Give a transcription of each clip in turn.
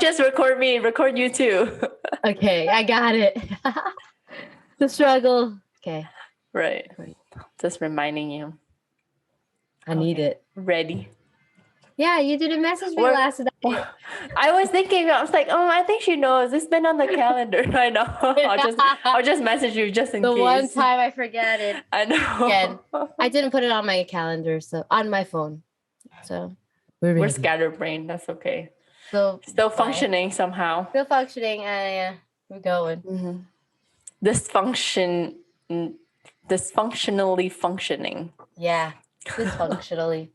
Don't just record me, record you too. Okay, I got it. The struggle. Okay. Right. Just reminding you. I need it. Ready. Yeah, you didn't message me last night. I was thinking, I was like, I think she knows. It's been on the calendar. I know. I'll just message you just in case. The one time I forget it. I know. Again, I didn't put it on my calendar, so on my phone. So we're scatterbrained. That's okay. So still functioning somehow. Still functioning. Yeah, we're going. Mm-hmm. Dysfunctionally functioning. Yeah, dysfunctionally.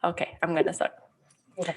Okay, I'm gonna start. Okay.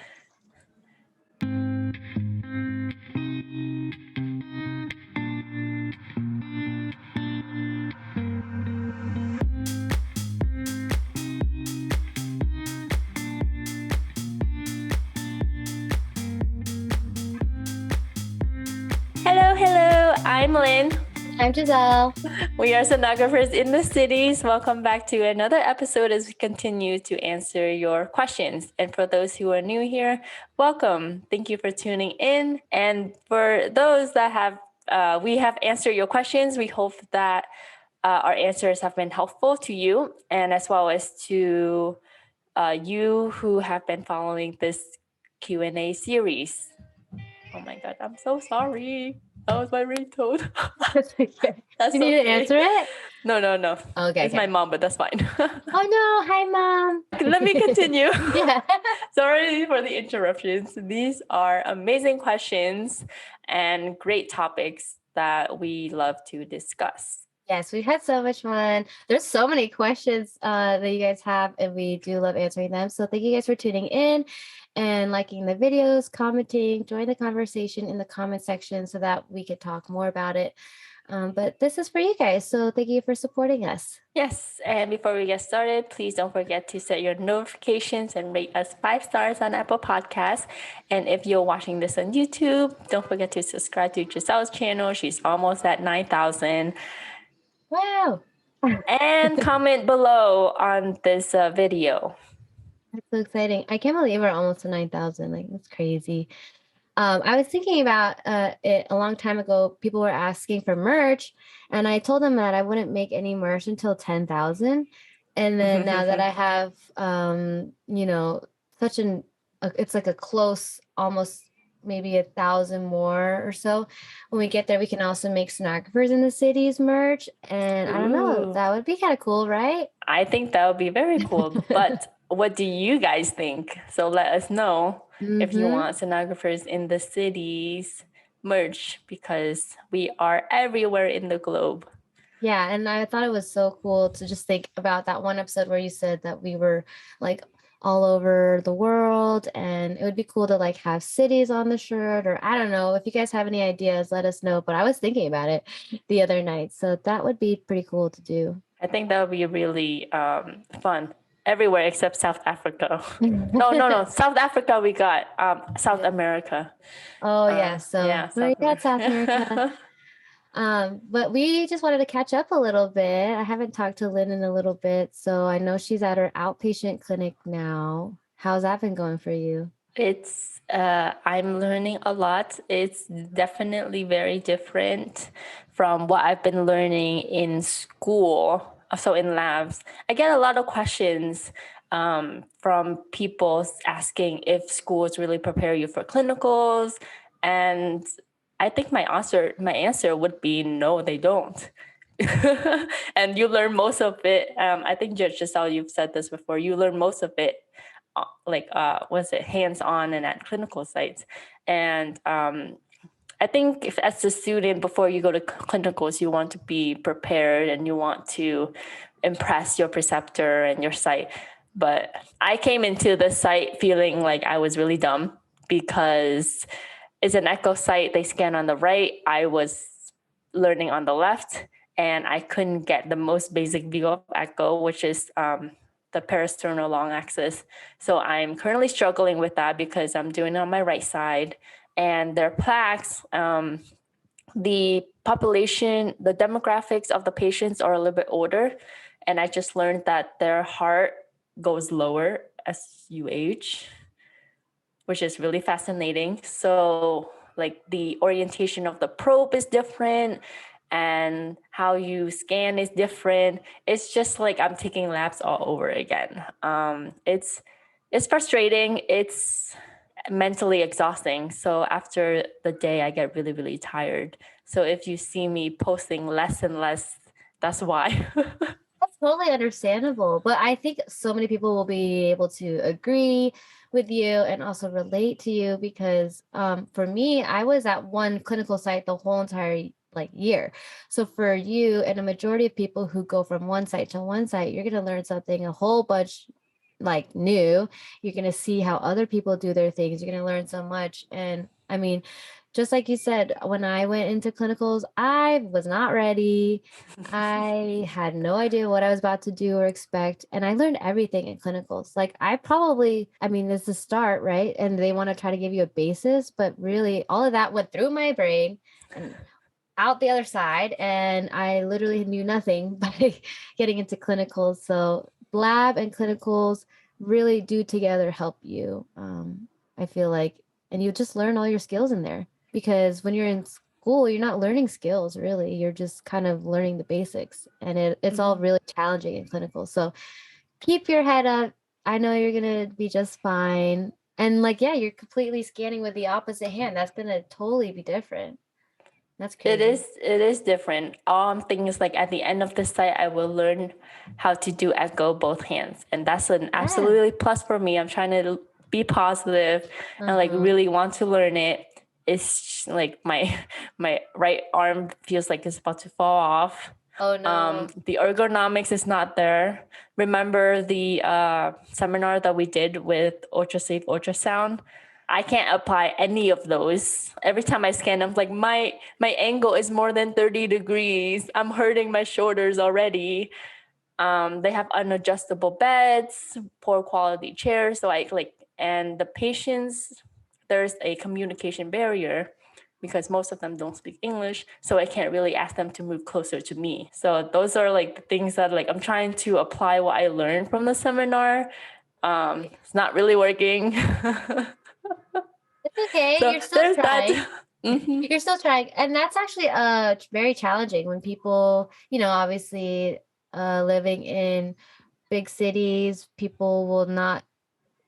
Hello, I'm Lynn. I'm Giselle. We are Sonographers in the cities. Welcome back to another episode as we continue to answer your questions. And for those who are new here, welcome. Thank you for tuning in. And for those that we have answered your questions, we hope that our answers have been helpful to you and as well as to you who have been following this Q&A series. Oh my God, I'm so sorry. That was my ringtone. That's okay. That's you need to answer it? No. Okay. It's my mom, but that's fine. Oh no, hi mom. Let me continue. Yeah. Sorry for the interruptions. These are amazing questions and great topics that we love to discuss. Yes, we've had so much fun. There's so many questions that you guys have, and we do love answering them. So thank you guys for tuning in and liking the videos, commenting, join the conversation in the comment section so that we could talk more about it. But this is for you guys. So thank you for supporting us. Yes. And before we get started, please don't forget to set your notifications and rate us 5 stars on Apple Podcasts. And if you're watching this on YouTube, don't forget to subscribe to Giselle's channel. She's almost at 9,000. Wow. And comment below on this video. That's so exciting. I can't believe we're almost to 9,000. Like, that's crazy. I was thinking about it a long time ago. People were asking for merch, and I told them that I wouldn't make any merch until 10,000. And then now that I have, it's like a close, almost maybe 1,000 more or so. When we get there, we can also make Sonographers in the cities merch. And I don't know, that would be kind of cool, right? I think that would be very cool. But what do you guys think? So let us know if you want Sonographers in the cities merch, because we are everywhere in the globe. Yeah, and I thought it was so cool to just think about that one episode where you said that we were like all over the world, and it would be cool to like have cities on the shirt, or I don't know, if you guys have any ideas, let us know. But I was thinking about it the other night, so that would be pretty cool to do. I think that would be really fun everywhere except South Africa. No, South Africa we got South America. Oh yeah, so we got South America. But we just wanted to catch up a little bit. I haven't talked to Lynn in a little bit, so I know she's at her outpatient clinic now. How's that been going for you? It's I'm learning a lot. It's definitely very different from what I've been learning in school. So in labs, I get a lot of questions from people asking if schools really prepare you for clinicals, and I think my answer would be no, they don't. And you learn most of it. I think Giselle, you've said this before. You learn most of it, hands-on and at clinical sites. And I think if as a student, before you go to clinicals, you want to be prepared and you want to impress your preceptor and your site. But I came into the site feeling like I was really dumb because it's an echo site. They scan on the right. I was learning on the left, and I couldn't get the most basic view of echo, which is the parasternal long axis. So I'm currently struggling with that because I'm doing it on my right side. And their plaques, the population, the demographics of the patients are a little bit older. And I just learned that their heart goes lower as you age, which is really fascinating. So like the orientation of the probe is different and how you scan is different. It's just like I'm taking labs all over again. It's frustrating. It's mentally exhausting. So after the day, I get really, really tired. So if you see me posting less and less, that's why. That's totally understandable. But I think so many people will be able to agree with you and also relate to you because for me, I was at one clinical site the whole entire like year. So for you and a majority of people who go from one site to one site, you're going to learn something a whole bunch like new. You're going to see how other people do their things. You're going to learn so much. And I mean, just like you said, when I went into clinicals, I was not ready. I had no idea what I was about to do or expect. And I learned everything in clinicals. Like I mean, it's the start, right? And they want to try to give you a basis, but really all of that went through my brain and out the other side. And I literally knew nothing by getting into clinicals. So lab and clinicals really do together help you. I feel like, and you just learn all your skills in there because when you're in school, you're not learning skills really. You're just kind of learning the basics and it's all really challenging in clinical. So keep your head up. I know you're going to be just fine. And like, yeah, you're completely scanning with the opposite hand. That's going to totally be different. That's It crazy. is different. All I'm thinking is like at the end of the site, I will learn how to do echo both hands. And that's an Yeah. absolutely plus for me. I'm trying to be positive and like really want to learn it. It's like my right arm feels like it's about to fall off. Oh no. The ergonomics is not there. Remember the seminar that we did with UltraSafe Ultrasound? I can't apply any of those. Every time I scan, I'm like, my angle is more than 30 degrees. I'm hurting my shoulders already. They have unadjustable beds, poor quality chairs. So I like, and the patients, there's a communication barrier because most of them don't speak English. So I can't really ask them to move closer to me. So those are like the things that like I'm trying to apply what I learned from the seminar. It's not really working. It's okay. So You're still there's trying. that. Mm-hmm. You're still trying. And that's actually very challenging when people, obviously living in big cities, people will not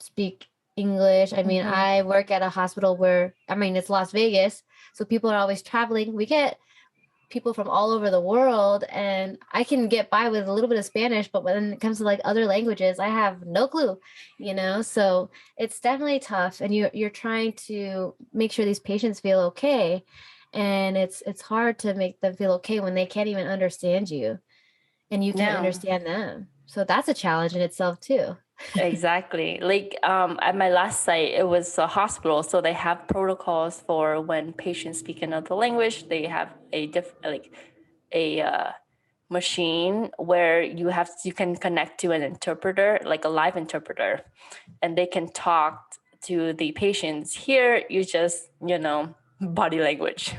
speak English. I mean, Mm-hmm. I work at a hospital where, I mean, it's Las Vegas, so people are always traveling. We get people from all over the world, and I can get by with a little bit of Spanish, but when it comes to like other languages, I have no clue. So it's definitely tough, and you're trying to make sure these patients feel okay, and it's hard to make them feel okay when they can't even understand you and you can't Yeah. understand them. So that's a challenge in itself too. Exactly. Like at my last site, it was a hospital, so they have protocols for when patients speak another language. They have a machine where you can connect to an interpreter, like a live interpreter, and they can talk to the patients. Here, you just body language.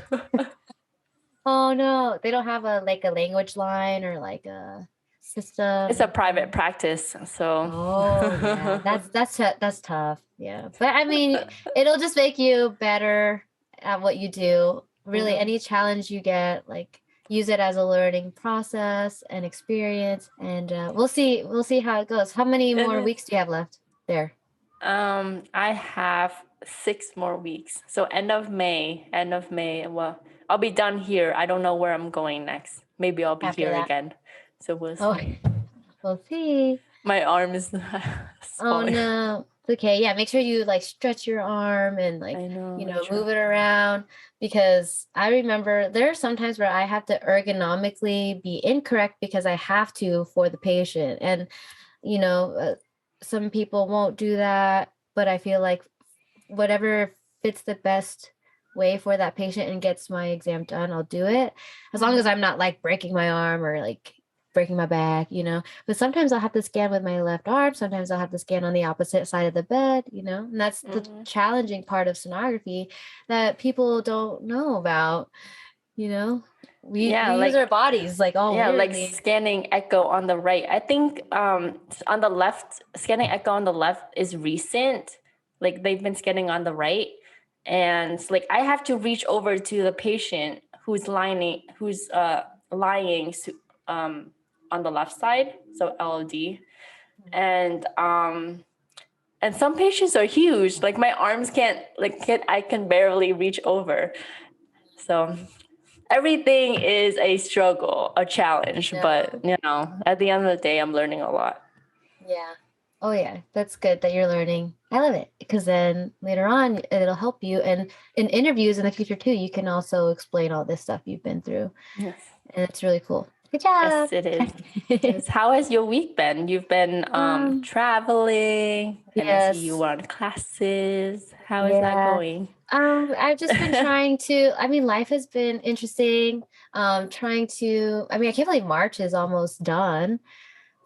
Oh no, they don't have a language line or like a It's a system. private practice, so. Oh yeah, that's tough. Yeah, but I mean, it'll just make you better at what you do. Really, Mhm. any challenge you get, like use it as a learning process and experience, and we'll see how it goes. How many It more is. weeks do you have left there? I have 6 more weeks. So end of May. End of May. Well, I'll be done here. I don't know where I'm going next. Maybe I'll be After here that? again. So we'll Oh, see. we'll see. My arm is Oh falling. no. Okay, yeah, make sure you like stretch your arm and like, I know. I try. move it around because I remember there are some times where I have to ergonomically be incorrect because I have to for the patient. And, you know, uh, some people won't do that, but I feel like whatever fits the best way for that patient and gets my exam done, I'll do it. As long as I'm not like breaking my arm or like breaking my back. But sometimes I'll have to scan with my left arm. Sometimes I'll have to scan on the opposite side of the bed. And that's the Mhm. challenging part of sonography that people don't know about, you know. We Yeah, use our bodies like all like weirdly. scanning echo on the right. I think on the left, scanning echo on the left is recent. like they've been scanning on the right, and like I have to reach over to the patient who's lying on the left side, so LOD, and some patients are huge. Like my arms I can barely reach over. So everything is a struggle, a challenge, but at the end of the day, I'm learning a lot. Yeah. Oh yeah, that's good that you're learning. I love it because then later on it'll help you, and in interviews in the future too, you can also explain all this stuff you've been through. Yes. And it's really cool. Good job. Yes, it is. Yes. How has your week been? You've been traveling, and I see you Yes. were on classes. How is that going? I've just been trying to, I mean, life has been interesting. I can't believe March is almost done,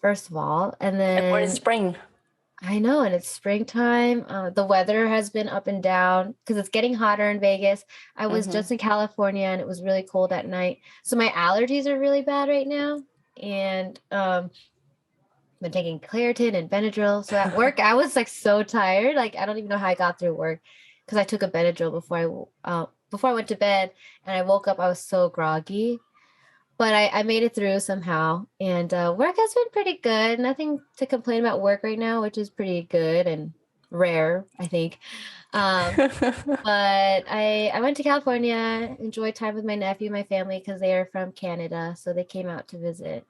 first of all. And And we're in then spring. I know, and it's springtime. The weather has been up and down because it's getting hotter in Vegas. I was just in California and it was really cold at night. So my allergies are really bad right now. And I've been taking Claritin and Benadryl. So at work, I was like so tired. Like I don't even know how I got through work because I took a Benadryl before I went to bed, and I woke up, I was so groggy. But I made it through somehow, and work has been pretty good. Nothing to complain about work right now, which is pretty good and rare, I think. But I went to California, enjoyed time with my nephew and my family because they are from Canada, so they came out to visit.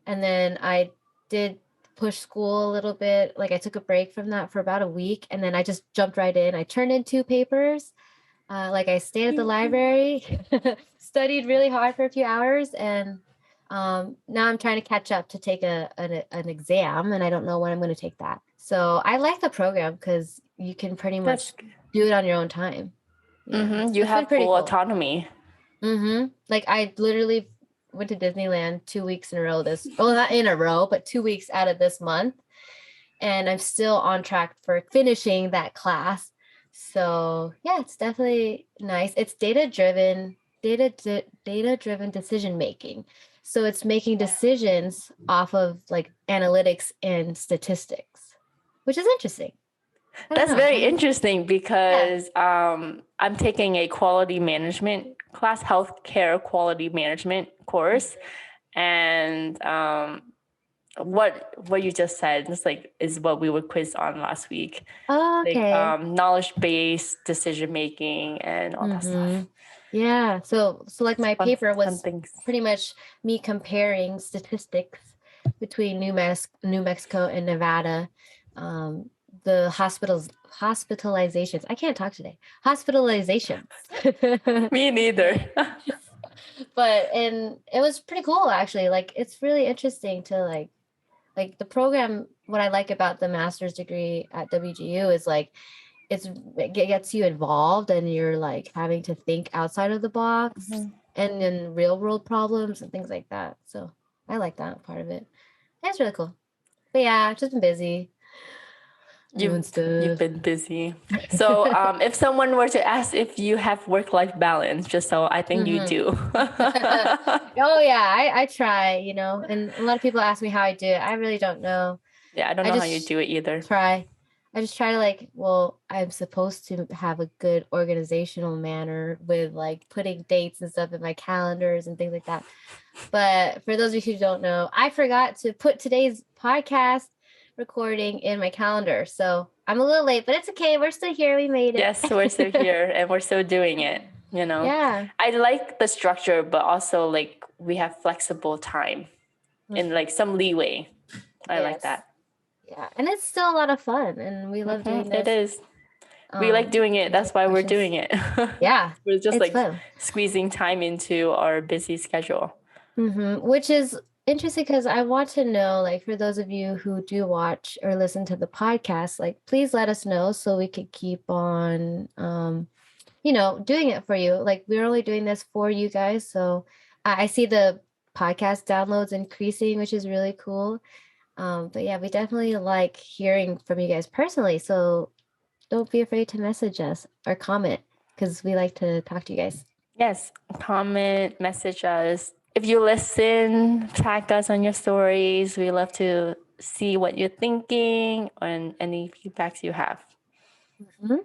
And then I did push school a little bit. Like I took a break from that for about a week, and then I just jumped right in. I turned in 2 papers. I stayed at the library, studied really hard for a few hours, and now I'm trying to catch up to take an exam, and I don't know when I'm going to take that. So I like the program because you can pretty much do it on your own time. Yeah, You have full autonomy. Like I literally went to Disneyland 2 weeks in a row not in a row, but 2 weeks out of this month. And I'm still on track for finishing that class. So yeah, it's definitely nice. It's data-driven decision making. So it's making decisions off of like analytics and statistics, which is interesting. That's very interesting because I'm taking a quality management class, healthcare quality management course, and what you just said is what we were quizzed on last week. Oh, okay. Like knowledge-based decision making and all that stuff. Yeah. So like my paper was pretty much me comparing statistics between New Mexico and Nevada. The hospitalizations. I can't talk today. Hospitalizations. Me neither. And it was pretty cool actually. Like it's really interesting to like the program. What I like about the master's degree at WGU is like it gets you involved, and you're like having to think outside of the box and in real world problems and things like that. So I like that part of it. That's really cool. But yeah, I've just been busy. You've been busy. So if someone were to ask if you have work-life balance, just so I think you do. Oh yeah, I try, and a lot of people ask me how I do it. I really don't know. Yeah, I don't know how you do it either. I just try to I'm supposed to have a good organizational manner with like putting dates and stuff in my calendars and things like that. But for those of you who don't know, I forgot to put today's podcast recording in my calendar. So I'm a little late, but it's okay. We're still here. We made it. Yes, we're still here and we're still doing it, Yeah. I like the structure, but also like we have flexible time and like some leeway. I like that. Yeah. And it's still a lot of fun, and we love doing this. It is. We like doing it. That's why we're doing it. Yeah. We're just fun. Squeezing time into our busy schedule. Which is interesting because I want to know, like, for those of you who do watch or listen to the podcast, like, please let us know so we could keep on, doing it for you. Like, we're only doing this for you guys. So I see the podcast downloads increasing, which is really cool. But yeah, we definitely like hearing from you guys personally. So don't be afraid to message us or comment, because we like to talk to you guys. Yes, comment, message us. If you listen, tag us on your stories. We love to see what you're thinking and any feedbacks you have. Mhm.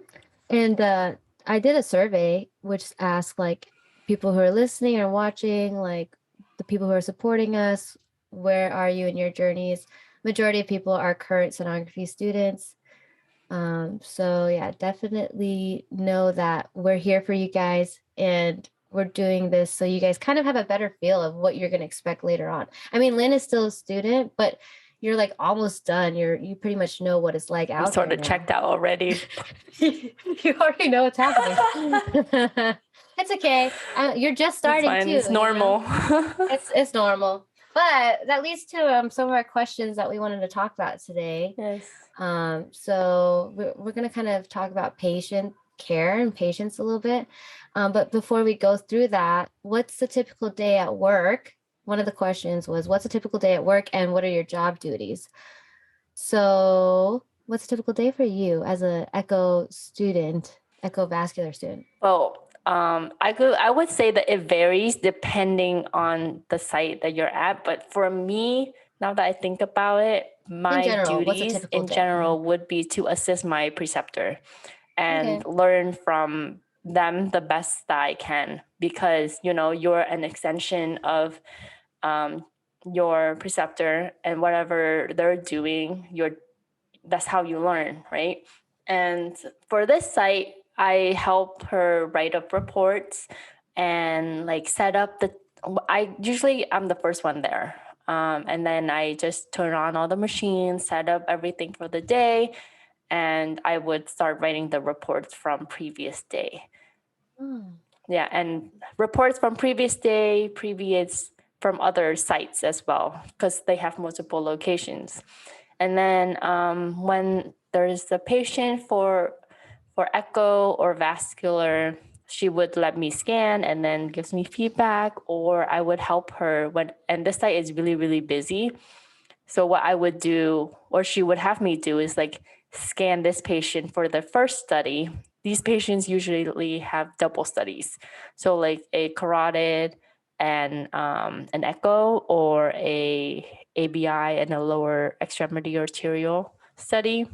And I did a survey which asked like people who are listening or watching, like the people who are supporting us, where are you in your journeys? Majority of people are current sonography students. So yeah, definitely know that we're here for you guys and we're doing this so you guys kind of have a better feel of what you're going to expect later on. I mean, Lynn is still a student, but you're like almost done. You pretty much know what it's like I'm out sort there of now. checked out already. You already know what's happening. It's okay. You're just It's starting fine. too, It's normal. it's normal. But that leads to some of our questions that we wanted to talk about today. Yes. So we're going to kind of talk about patient care and patients a little bit. But before we go through that, what's the typical day at work? One of the questions was, what's a typical day at work and what are your job duties? So what's a typical day for you as a echo student, echo vascular student? Well, I would say that it varies depending on the site that you're at. But for me, now that I think about it, In my general, what's a duties typical in day? general would be to assist my preceptor and Okay. learn from them the best that I can, because you're an extension of um, your preceptor, and whatever they're doing, that's how you learn, right? And for this site, I help her write up reports and like set up I'm the first one there. And then I just turn on all the machines, set up everything for the day, and I would start writing the reports from previous day. Hmm. Yeah, and reports from previous day, previous from other sites as well, because they have multiple locations. And then when there's a patient for echo or vascular, she would let me scan and then gives me feedback, or I would help her and this site is really, really busy. So what I would do, or she would have me do, is like scan this patient for the first study. These patients usually have double studies. So like a carotid and an echo, or a ABI and a lower extremity arterial study.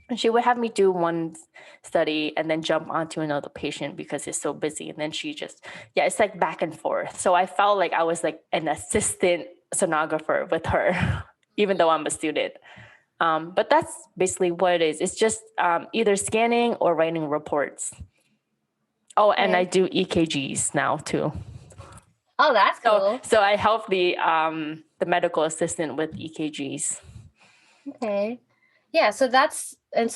And she would have me do one study and then jump onto another patient because it's so busy. And then yeah, it's like back and forth. So I felt like I was like an assistant sonographer with her, even though I'm a student. But that's basically what it is. It's just either scanning or writing reports. Oh, and I Okay. do EKGs now too. Oh, that's So cool. so I help the medical assistant with EKGs. Okay. Yeah, so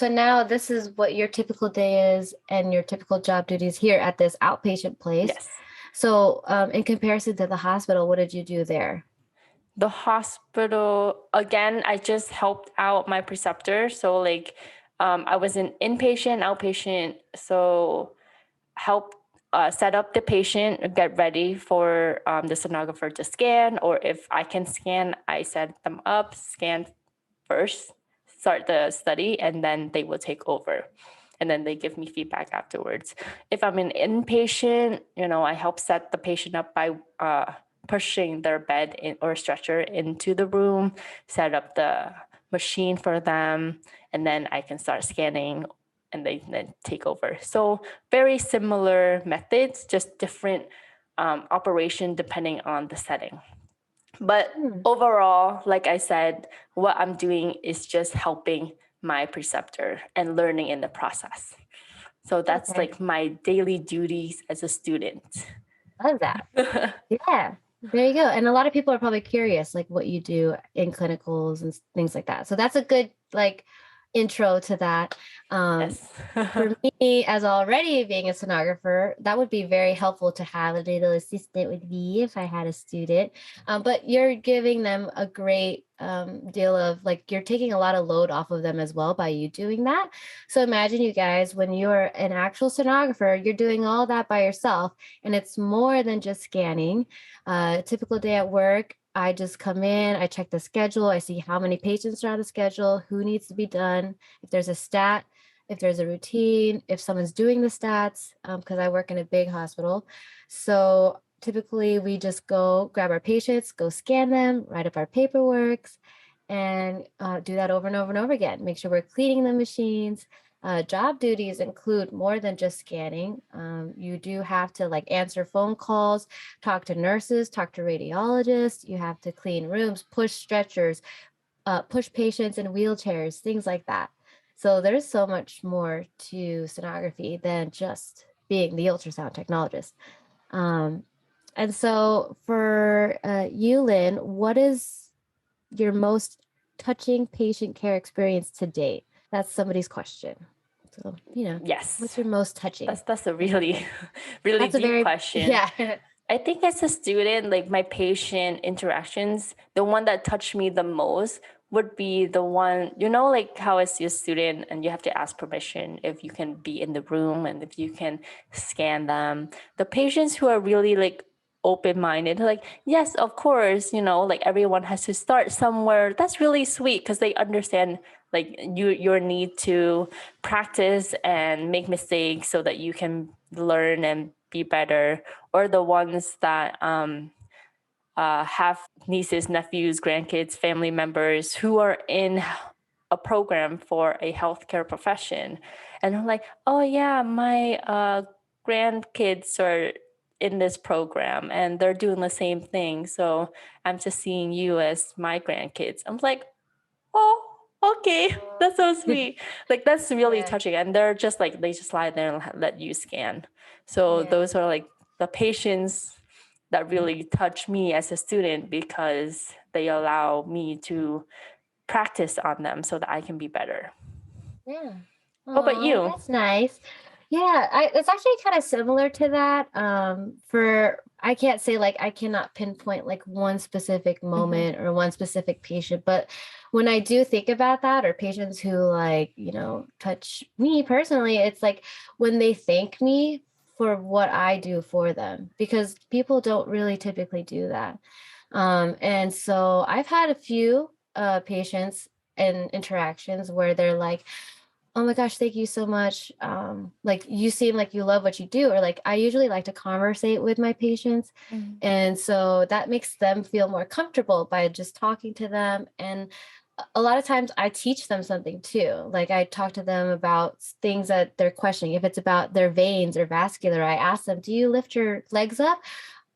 now this is what your typical day is and your typical job duties here at this outpatient place. Yes. So, in comparison to the hospital, what did you do there? The hospital, again, I just helped out my preceptor. So like I was an inpatient, outpatient. So help set up the patient, get ready for the sonographer to scan, or if I can scan, I set them up, scan first, start the study, and then they will take over. And then they give me feedback afterwards. If I'm an inpatient, I help set the patient up by pushing their bed or stretcher into the room, set up the machine for them, and then I can start scanning and they then take over. So very similar methods, just different operation depending on the setting. But Hmm. overall, like I said, what I'm doing is just helping my preceptor and learning in the process. So that's Okay. like my daily duties as a student. Love that. Yeah. There you go. And a lot of people are probably curious, like what you do in clinicals and things like that. So that's a good like intro to that. Um, Yes. for me, as already being a sonographer, that would be very helpful to have a little assistant with me if I had a student. But you're giving them a great deal of like, you're taking a lot of load off of them as well by you doing that. So imagine you guys, when you're an actual sonographer, you're doing all that by yourself, and it's more than just scanning. Typical day at work, I just come in, I check the schedule, I see how many patients are on the schedule, who needs to be done, if there's a stat, if there's a routine, if someone's doing the stats, because I work in a big hospital. So typically we just go grab our patients, go scan them, write up our paperwork, and do that over and over and over again. Make sure we're cleaning the machines. job duties include more than just scanning. You do have to like answer phone calls, talk to nurses, talk to radiologists. You have to clean rooms, push stretchers, push patients in wheelchairs, things like that. So there's so much more to sonography than just being the ultrasound technologist. Um, and so for you, Lynn, what is your most touching patient care experience to date? That's somebody's question. So, Yes, what's your most touching? that's a really really That's a deep very, question. yeah. I think as a student, like my patient interactions, the one that touched me the most would be the one, like how as your student and you have to ask permission if you can be in the room and if you can scan them. The patients who are really like open-minded, like, yes, of course, like everyone has to start somewhere. That's really sweet because they understand like your need to practice and make mistakes so that you can learn and be better, or the ones that have nieces, nephews, grandkids, family members who are in a program for a healthcare profession. And I'm like, oh yeah, my grandkids are in this program and they're doing the same thing. So I'm just seeing you as my grandkids. I'm like, oh, okay, that's so sweet. Like that's really Yeah. touching. And they're just like, they just lie there and let you scan. So Yeah. those are like the patients that really touch me as a student because they allow me to practice on them so that I can be better. Yeah. What about Oh, you? that's nice. Yeah, it's actually kind of similar to that. For I can't say like I cannot pinpoint like one specific Mm-hmm. moment or one specific patient, but when I do think about that, or patients who like, touch me personally, it's like when they thank me for what I do for them, because people don't really typically do that. And so I've had a few patients and interactions where they're like, oh my gosh, thank you so much. Like you seem like you love what you do, or like I usually like to conversate with my patients. Mm-hmm. And so that makes them feel more comfortable by just talking to them. And a lot of times I teach them something too. Like I talk to them about things that they're questioning. If it's about their veins or vascular, I ask them, do you lift your legs up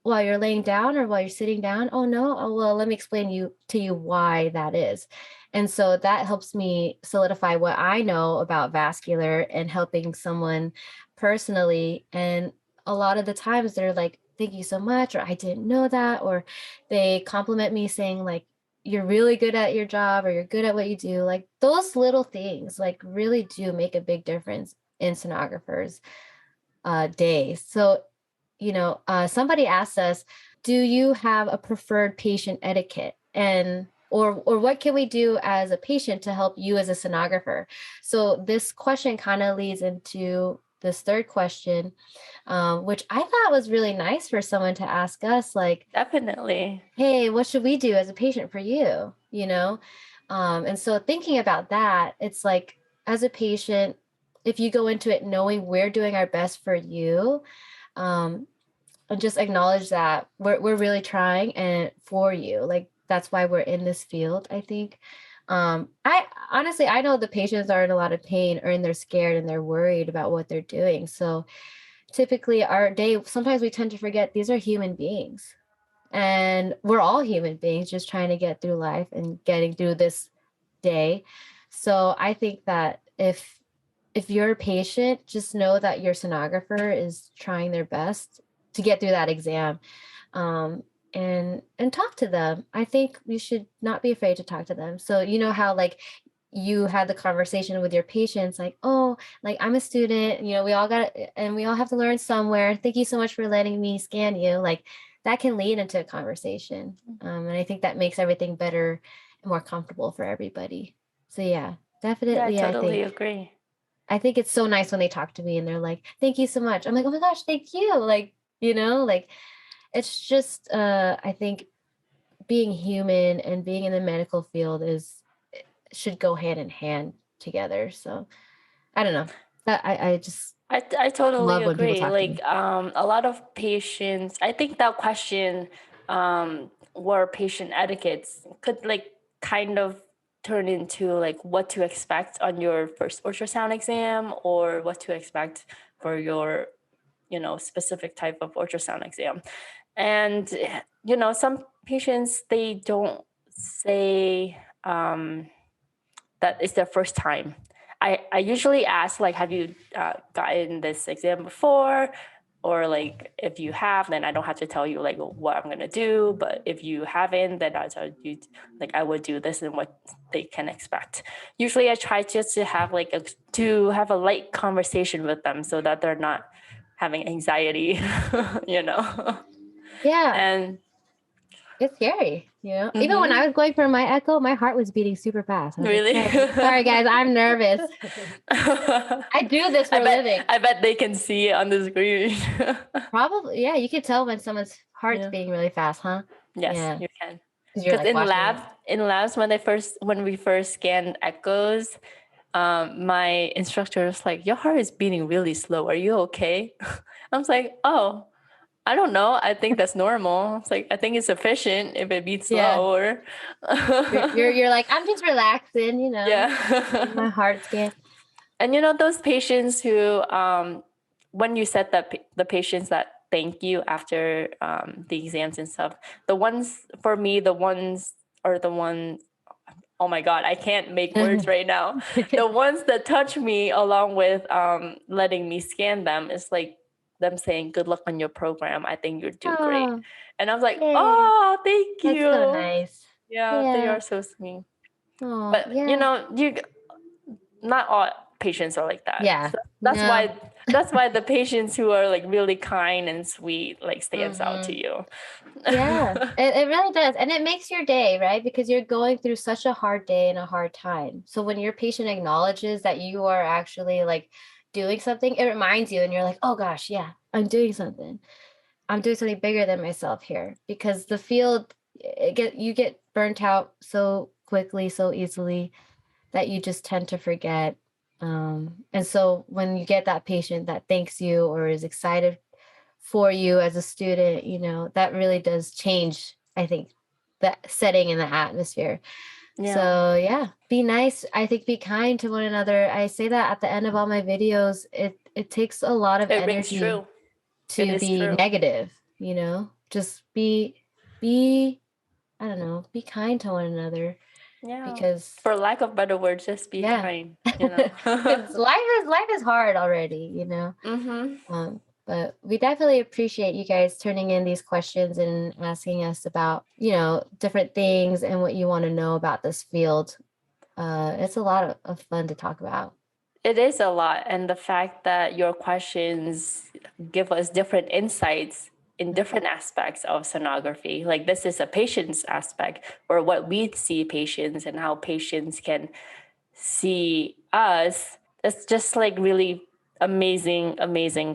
while you're laying down or while you're sitting down? Oh no. Oh well, let me explain to you why that is. And so that helps me solidify what I know about vascular and helping someone personally. And a lot of the times they're like, thank you so much, or I didn't know that, or they compliment me saying like, you're really good at your job, or you're good at what you do. Like those little things like really do make a big difference in sonographers day. So somebody asked us, do you have a preferred patient etiquette? And or what can we do as a patient to help you as a sonographer? So this question kind of leads into this third question, which I thought was really nice for someone to ask us, like, Definitely. hey, what should we do as a patient for you? And so thinking about that, it's like as a patient, if you go into it knowing we're doing our best for you, um, and just acknowledge that we're really trying and for you. Like that's why we're in this field, I think. I honestly I know the patients are in a lot of pain, or and they're scared and they're worried about what they're doing. So typically our day, sometimes we tend to forget these are human beings. And we're all human beings just trying to get through life and getting through this day. So I think that if you're a patient, just know that your sonographer is trying their best to get through that exam, and talk to them. I think we should not be afraid to talk to them. So you know how like you had the conversation with your patients, like, oh, like I'm a student, we all got and we all have to learn somewhere. Thank you so much for letting me scan you. Like that can lead into a conversation, and I think that makes everything better and more comfortable for everybody. So yeah, Yeah, I definitely, totally agree. I think it's so nice when they talk to me and they're like, thank you so much. I'm like, oh my gosh, thank you. Like, like it's just I think being human and being in the medical field should go hand in hand together. So I don't know. That I just I totally love when people agree. talk to Like me. a lot of patients, I think that question, were patient etiquettes could like kind of turn into like what to expect on your first ultrasound exam or what to expect for your, specific type of ultrasound exam. And, some patients, they don't say that it's their first time. I usually ask, like, have you gotten this exam before? Or like, if you have, then I don't have to tell you like what I'm gonna do. But if you haven't, then I tell you like I would do this and what they can expect. Usually I try just to have like to have a light conversation with them so that they're not having anxiety, Yeah. And it's scary, Even when I was going for my echo, my heart was beating super fast. Really? Like, sorry guys, I'm nervous. I do this for a living. I bet they can see it on the screen. Probably, yeah. You can tell when someone's heart's beating really fast, huh? Yes, you can. Because like in labs, when we first scanned echoes, my instructor was like, "Your heart is beating really slow. Are you okay?" I was like, "Oh, I don't know. I think that's normal." It's like, I think it's sufficient if it beats slow. Or you're like, I'm just relaxing, Yeah. My heart scan. And those patients who, when you said that the patients that thank you after the exams and stuff, the ones are the ones, oh my God, I can't make words right now. The ones that touch me along with letting me scan them is like them saying, "Good luck on your program. I think you'll do great." And I was like, "Oh, thank you." That's so nice. Yeah, they are so sweet. Oh, but not all patients are like that. Yeah. So that's why the patients who are like really kind and sweet like stands out to you. Yeah, it really does. And it makes your day, right? Because you're going through such a hard day and a hard time. So when your patient acknowledges that you are actually like doing something, it reminds you and you're like, oh gosh, yeah, I'm doing something. I'm doing something bigger than myself here, because the field, you get burnt out so quickly, so easily, that you just tend to forget. And so when you get that patient that thanks you or is excited for you as a student, that really does change, I think, the setting and the atmosphere. Yeah. So be nice. I think be kind to one another. I say that at the end of all my videos. It takes a lot of energy to be negative, just be I don't know, be kind to one another. Yeah. Because for lack of better words, just be kind. Because life is hard already, But we definitely appreciate you guys turning in these questions and asking us about, different things and what you want to know about this field. It's a lot of fun to talk about. It is a lot. And the fact that your questions give us different insights in different aspects of sonography. Like this is a patient's aspect, or what we see patients and how patients can see us. It's just like really amazing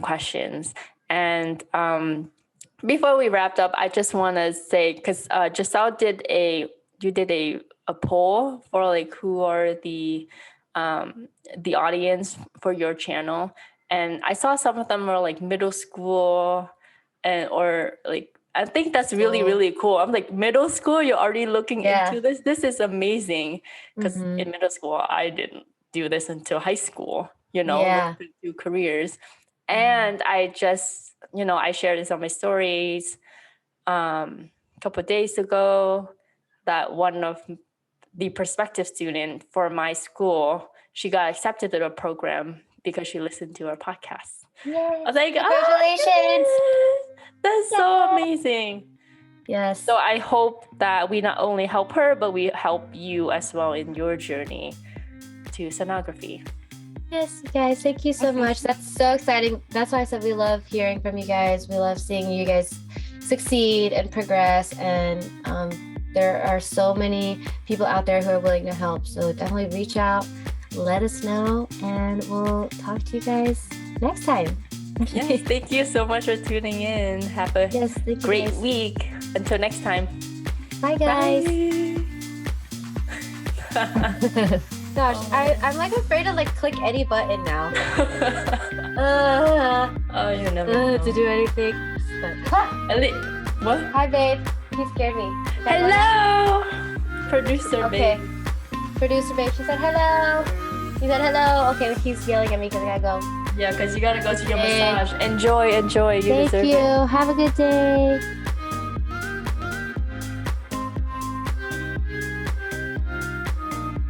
questions. And before we wrapped up, I just want to say, because Giselle did a poll for like who are the audience for your channel, and I saw some of them were like middle school or like, I think that's really cool. I'm like, middle school, you're already looking into this. This is amazing, because in middle school I didn't do this until high school. Look into careers, and I just I shared this on my stories a couple of days ago that one of the prospective student for my school, she got accepted to the program because she listened to our podcast. Yay. I was like, congratulations. That's so amazing. Yes. So I hope that we not only help her, but we help you as well in your journey to sonography. Yes, guys, thank you so much. That's so exciting. That's why I said we love hearing from you guys. We love seeing you guys succeed and progress. And there are so many people out there who are willing to help. So definitely reach out, let us know, and we'll talk to you guys next time. Yes, thank you so much for tuning in. Have a great week. Until next time. Bye, guys. Bye. Gosh, I'm like afraid to like click any button now. You never know. To do anything. What? Hi, babe. He scared me. Hello, producer babe. Producer babe, she said hello. He said hello. Okay, he's yelling at me because I gotta go. Yeah, because you gotta go to your massage. Enjoy. You Thank deserve you. it. Have a good day.